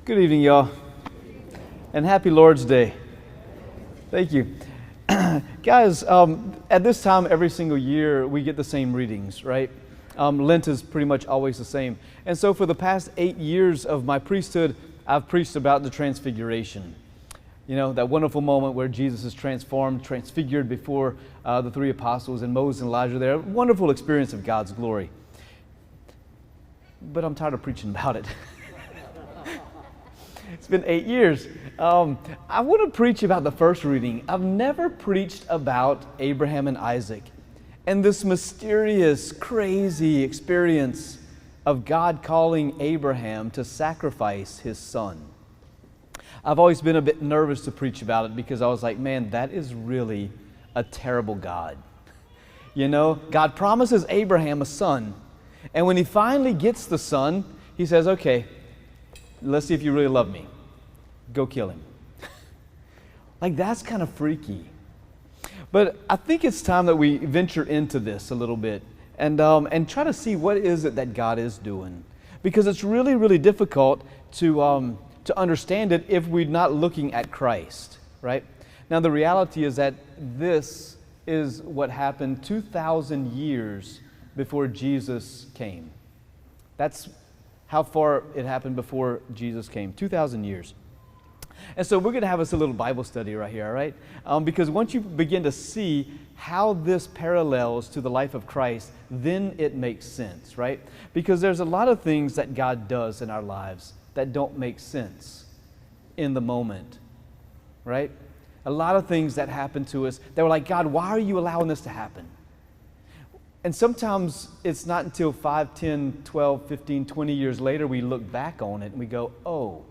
Good evening, y'all, and happy Lord's Day. Thank you. Guys, at this time every single year we get the same readings, right? Lent is pretty much always the same. And so for the past 8 years of my priesthood, I've preached about the Transfiguration. You know, that wonderful moment where Jesus is transfigured before the three apostles and Moses and Elijah there. A wonderful experience of God's glory. But I'm tired of preaching about it. It's been 8 years. I want to preach about the first reading. I've never preached about Abraham and Isaac and this mysterious, crazy experience of God calling Abraham to sacrifice his son. I've always been a bit nervous to preach about it because I was like, man, that is really a terrible God. You know, God promises Abraham a son, and when he finally gets the son, he says, okay, let's see if you really love me. Go kill him. Like, that's kind of freaky. But I think it's time that we venture into this a little bit and try to see what is it that God is doing. Because it's really, really difficult to understand it if we're not looking at Christ, right? Now, the reality is that this is what happened 2,000 years before Jesus came. That's how far it happened before Jesus came, 2,000 years. And so we're going to have us a little Bible study right here, all right? Because once you begin to see how this parallels to the life of Christ, then it makes sense, right? Because there's a lot of things that God does in our lives that don't make sense in the moment, right? A lot of things that happen to us that we're like, God, why are you allowing this to happen? And sometimes it's not until 5, 10, 12, 15, 20 years later we look back on it and we go, oh,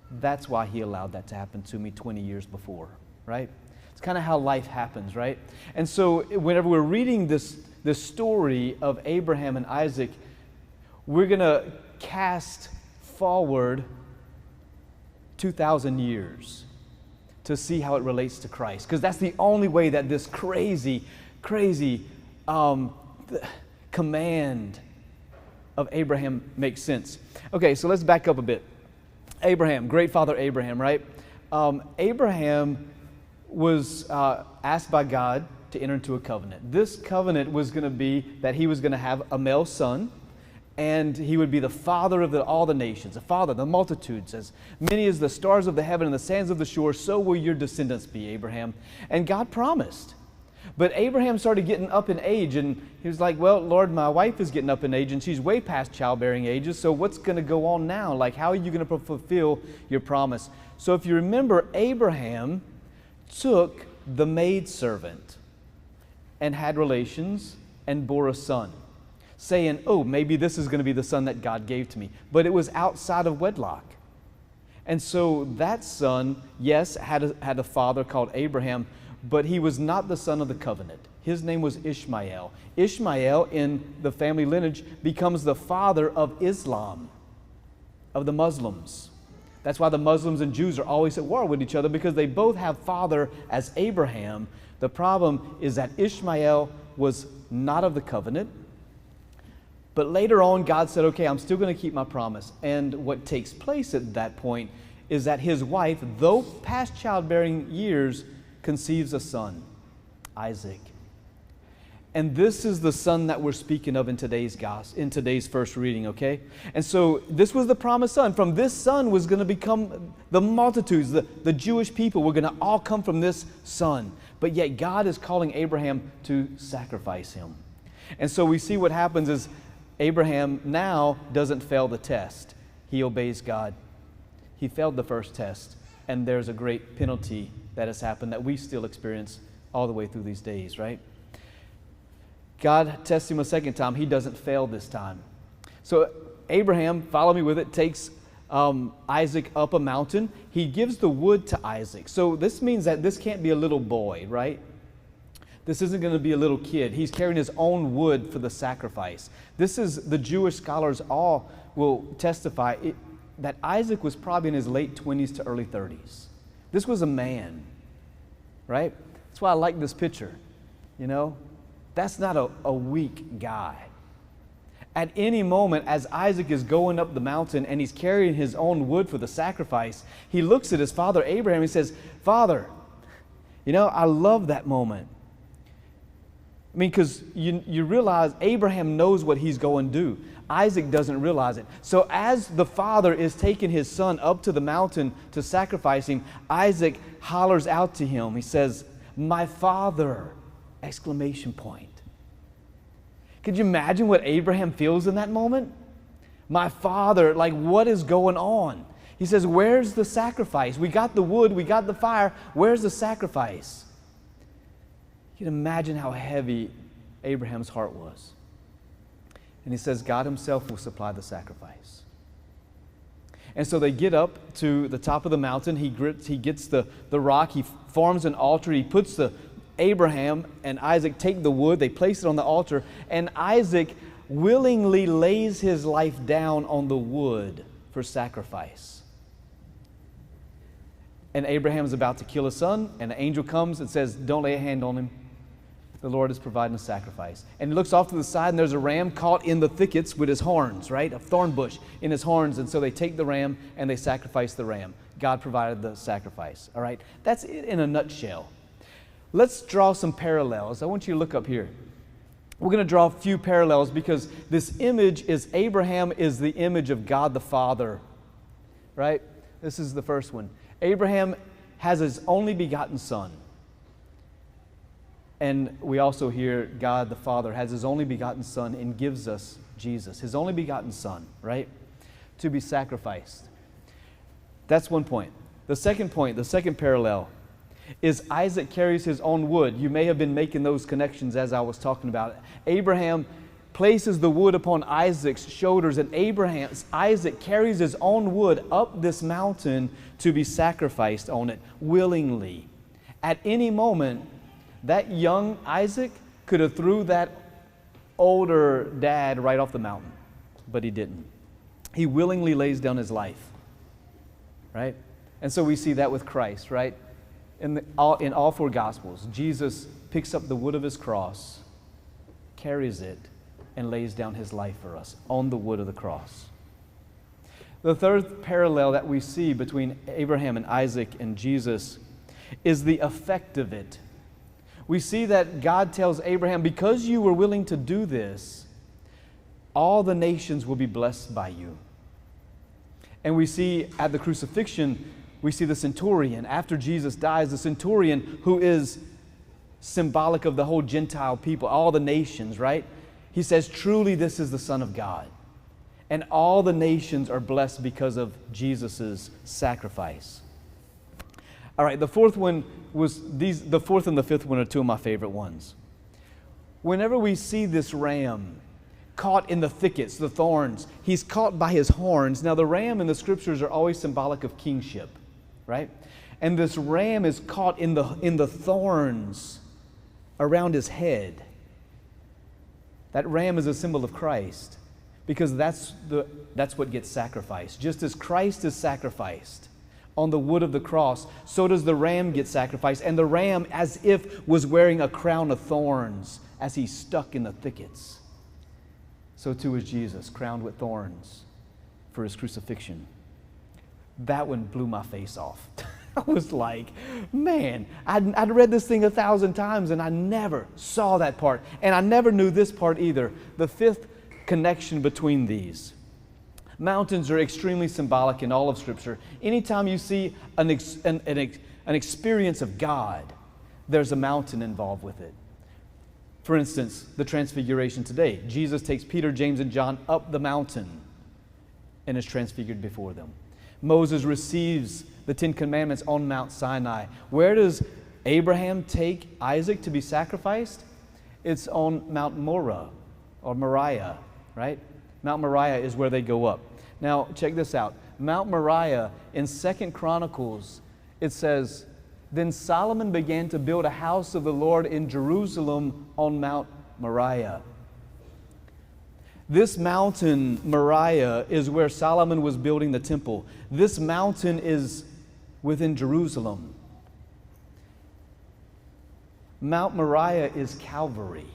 that's why he allowed that to happen to me 20 years before, right? It's kind of how life happens, right? And so whenever we're reading this story of Abraham and Isaac, we're going to cast forward 2,000 years to see how it relates to Christ. Because that's the only way that this crazy command of Abraham makes sense. Okay, so let's back up a bit. Abraham, great father Abraham, right? Abraham was asked by God to enter into a covenant. This covenant was going to be that he was going to have a male son, and he would be the father of all the nations, the father of the multitudes. As many as the stars of the heaven and the sands of the shore, so will your descendants be, Abraham. And God promised. But Abraham started getting up in age, and he was like, well, Lord, my wife is getting up in age, and she's way past childbearing ages, so what's going to go on now? Like, how are you going to fulfill your promise? So if you remember, Abraham took the maidservant and had relations and bore a son, saying, oh, maybe this is going to be the son that God gave to me. But it was outside of wedlock. And so that son, yes, had a father called Abraham, but he was not the son of the covenant. His name was Ishmael. Ishmael, in the family lineage, becomes the father of Islam, of the Muslims. That's why the Muslims and Jews are always at war with each other, because they both have father as Abraham. The problem is that Ishmael was not of the covenant. But later on, God said, okay, I'm still going to keep my promise. And what takes place at that point is that his wife, though past childbearing years, conceives a son, Isaac. And this is the son that we're speaking of in today's first reading, okay? And so this was the promised son. From this son was going to become the multitudes, the Jewish people were going to all come from this son. But yet God is calling Abraham to sacrifice him. And so we see what happens is Abraham now doesn't fail the test. He obeys God. He failed the first test, and there's a great penalty that has happened that we still experience all the way through these days, right? God tests him a second time. He doesn't fail this time. So Abraham, follow me with it, takes Isaac up a mountain. He gives the wood to Isaac. So this means that this can't be a little boy, right? This isn't going to be a little kid. He's carrying his own wood for the sacrifice. This is, the Jewish scholars all will testify that Isaac was probably in his late 20s to early 30s. This was a man, right? That's why I like this picture, you know? That's not a weak guy. At any moment, as Isaac is going up the mountain and he's carrying his own wood for the sacrifice, he looks at his father Abraham and he says, Father, I love that moment. I mean, because you realize Abraham knows what he's going to do. Isaac doesn't realize it. So as the father is taking his son up to the mountain to sacrifice him, Isaac hollers out to him. He says, "My father!" Exclamation point. Could you imagine what Abraham feels in that moment? My father, like, what is going on? He says, where's the sacrifice? We got the wood, we got the fire. Where's the sacrifice? You can imagine how heavy Abraham's heart was. And he says, God himself will supply the sacrifice. And so they get up to the top of the mountain. He gets the rock. He forms an altar. He puts Abraham and Isaac take the wood. They place it on the altar. And Isaac willingly lays his life down on the wood for sacrifice. And Abraham is about to kill his son. And the angel comes and says, don't lay a hand on him. The Lord is providing a sacrifice. And he looks off to the side, and there's a ram caught in the thickets with his horns, right? A thorn bush in his horns. And so they take the ram and they sacrifice the ram. God provided the sacrifice, all right? That's it in a nutshell. Let's draw some parallels. I want you to look up here. We're going to draw a few parallels because this image is Abraham is the image of God the Father, right? This is the first one. Abraham has his only begotten son. And we also hear God the Father has his only begotten son and gives us Jesus, his only begotten son, right? To be sacrificed. That's one point. The second point, the second parallel, is Isaac carries his own wood. You may have been making those connections as I was talking about it. Abraham places the wood upon Isaac's shoulders, and Isaac carries his own wood up this mountain to be sacrificed on it willingly. At any moment, that young Isaac could have threw that older dad right off the mountain, but he didn't. He willingly lays down his life, right? And so we see that with Christ, right? In all four Gospels, Jesus picks up the wood of his cross, carries it, and lays down his life for us on the wood of the cross. The third parallel that we see between Abraham and Isaac and Jesus is the effect of it. We see that God tells Abraham, because you were willing to do this, all the nations will be blessed by you. And we see at the crucifixion, we see the centurion. After Jesus dies, the centurion, who is symbolic of the whole Gentile people, all the nations, right? He says, truly this is the Son of God. And all the nations are blessed because of Jesus' sacrifice. All right, the fourth one was the fourth and the fifth one are two of my favorite ones. Whenever we see this ram caught in the thickets, the thorns, he's caught by his horns. Now, the ram in the scriptures are always symbolic of kingship, right? And this ram is caught in the thorns around his head. That ram is a symbol of Christ because that's what gets sacrificed. Just as Christ is sacrificed on the wood of the cross, so does the ram get sacrificed. And the ram, as if was wearing a crown of thorns as he's stuck in the thickets. So too is Jesus, crowned with thorns for his crucifixion. That one blew my face off. I was like, man, I'd read this thing 1,000 times and I never saw that part. And I never knew this part either. The fifth connection between these. Mountains are extremely symbolic in all of Scripture. Anytime you see an experience of God, there's a mountain involved with it. For instance, the Transfiguration today. Jesus takes Peter, James, and John up the mountain and is transfigured before them. Moses receives the Ten Commandments on Mount Sinai. Where does Abraham take Isaac to be sacrificed? It's on Mount Moriah, or Moriah, right? Mount Moriah is where they go up. Now, check this out. Mount Moriah, in 2 Chronicles, it says, then Solomon began to build a house of the Lord in Jerusalem on Mount Moriah. This mountain, Moriah, is where Solomon was building the temple. This mountain is within Jerusalem. Mount Moriah is Calvary.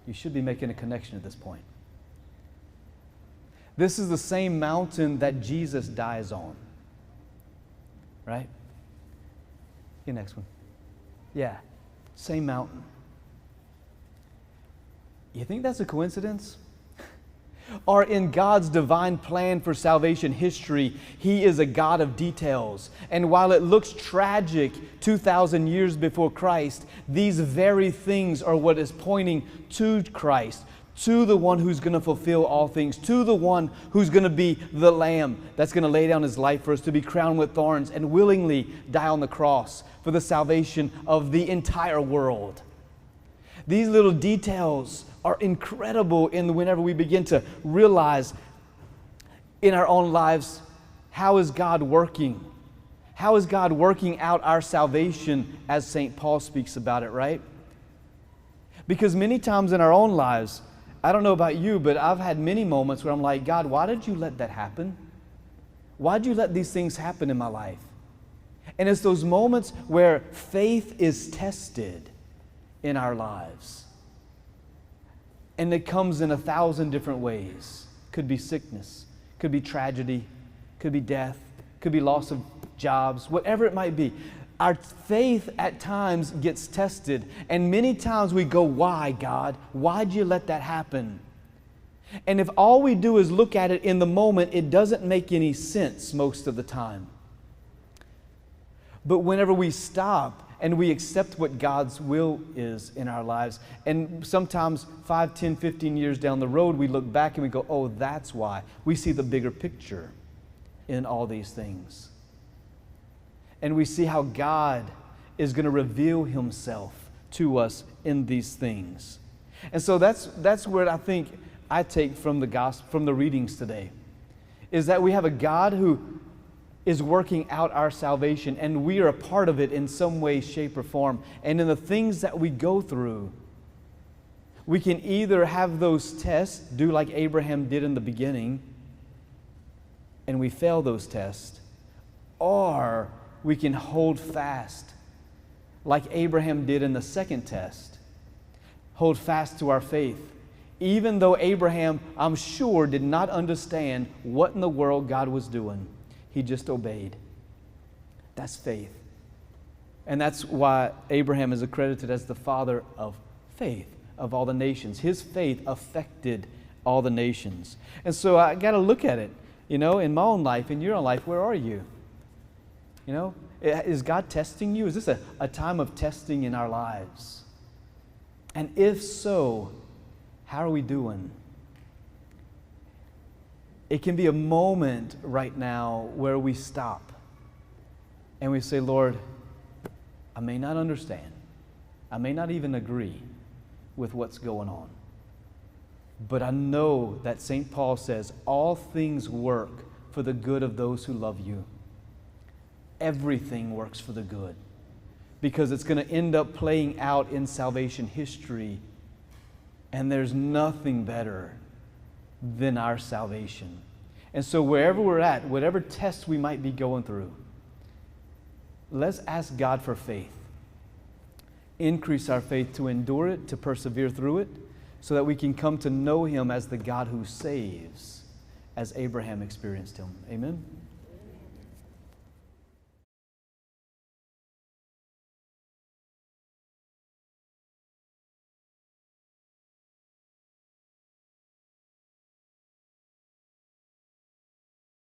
You should be making a connection at this point. This is the same mountain that Jesus dies on. Right? Your next one. Yeah, same mountain. You think that's a coincidence? Or in God's divine plan for salvation history, He is a God of details. And while it looks tragic 2,000 years before Christ, these very things are what is pointing to Christ, to the one who's going to fulfill all things, to the one who's going to be the Lamb that's going to lay down His life for us, to be crowned with thorns and willingly die on the cross for the salvation of the entire world. These little details are incredible whenever we begin to realize in our own lives, how is God working? How is God working out our salvation as St. Paul speaks about it, right? Because many times in our own lives, I don't know about you, but I've had many moments where I'm like, God, why did you let that happen? Why did you let these things happen in my life? And it's those moments where faith is tested in our lives. And it comes in 1,000 different ways. Could be sickness, could be tragedy, could be death, could be loss of jobs, whatever it might be. Our faith at times gets tested, and many times we go, why, God? Why'd you let that happen? And if all we do is look at it in the moment, it doesn't make any sense most of the time. But whenever we stop and we accept what God's will is in our lives, and sometimes 5, 10, 15 years down the road, we look back and we go, oh, that's why. We see the bigger picture in all these things. And we see how God is going to reveal Himself to us in these things. And so that's where I think I take from the gospel, from the readings today, is that we have a God who is working out our salvation, and we are a part of it in some way, shape, or form. And in the things that we go through, we can either have those tests, do like Abraham did in the beginning, and we fail those tests, or we can hold fast like Abraham did in the second test. Hold fast to our faith. Even though Abraham, I'm sure, did not understand what in the world God was doing. He just obeyed. That's faith. And that's why Abraham is accredited as the father of faith of all the nations. His faith affected all the nations. And so I got to look at it, in my own life, in your own life, where are you? Is God testing you? Is this a time of testing in our lives? And if so, how are we doing? It can be a moment right now where we stop and we say, Lord, I may not understand. I may not even agree with what's going on. But I know that St. Paul says, all things work for the good of those who love you. Everything works for the good, because it's going to end up playing out in salvation history, and there's nothing better than our salvation. And so wherever we're at, whatever test we might be going through, let's ask God for faith. Increase our faith to endure it, to persevere through it, so that we can come to know Him as the God who saves, as Abraham experienced Him. Amen?